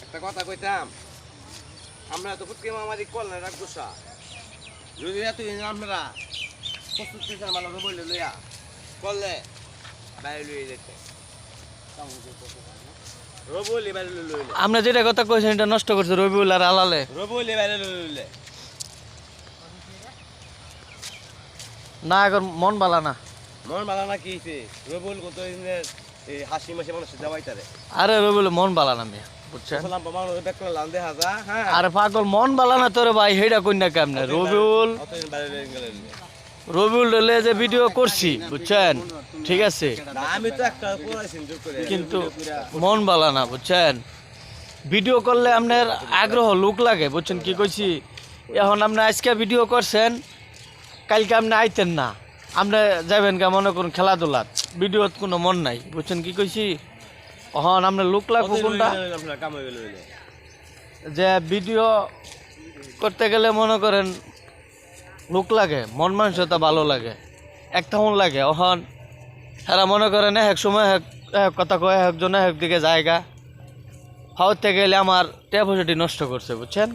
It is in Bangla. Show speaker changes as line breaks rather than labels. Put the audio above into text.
একটা কথা কইতাম, আমরা তো ফুটকি মামারি করলে রাখবো সা যদি তুই আমরা প্রস্তুতি মানুষ বললে লইয়া করলে বাইরে লইয়ে যেতে রবুলি বাইরে লইলে
আমরা যেটা কথা কইছেন এটা নষ্ট করছে রবিউল আর আলালে।
রবুলি বাইরে লইলে
না এখন মন বালা না।
মন ভালো না কি রবুল কত এই হাসি মাসি মানুষ যাওয়াইতারে
আরে রবিউল মন বালা না মিয়া বুঝছেন।
সালাম বাবা বেক করে লান দেখা যা। হ্যাঁ
আরে পাগল মন বালা না তোরে ভাই হেডা কইনা কেমনে রবিউল
অতদিন বাইরে লইয়ে গেলেন
রবিউল লে যে ভিডিও করছি বুঝছেন ঠিক আছে,
না আমি তো একটা পড়াইছি জোর করে
কিন্তু মন বালা না বুঝছেন। ভিডিও করলে আপনার আগ্রহ লোক লাগে বুঝছেন কি কইছি। এখন আপনি আজকে ভিডিও করছেন কালকে আপনি আইতেন না, আপনি যাবেন কে মনে করুন খেলাধুলার ভিডিওত কোনো মন নাই বুঝছেন কি কইছি। এখন আপনার লোক লাগবো কোনটা
আপনার কাম হয়ে গেল
যে ভিডিও করতে গেলে মনে করেন লোক লাগে, মন মানসিকতা ভালো লাগে, একটা মন লাগে। এখন এরা মনে করেন এক সময় এক কথা কয় একজনে একদিকে জায়গা হওয়াতে গেলে আমার ট্যাপোসিটি নষ্ট করছে বুঝছেন।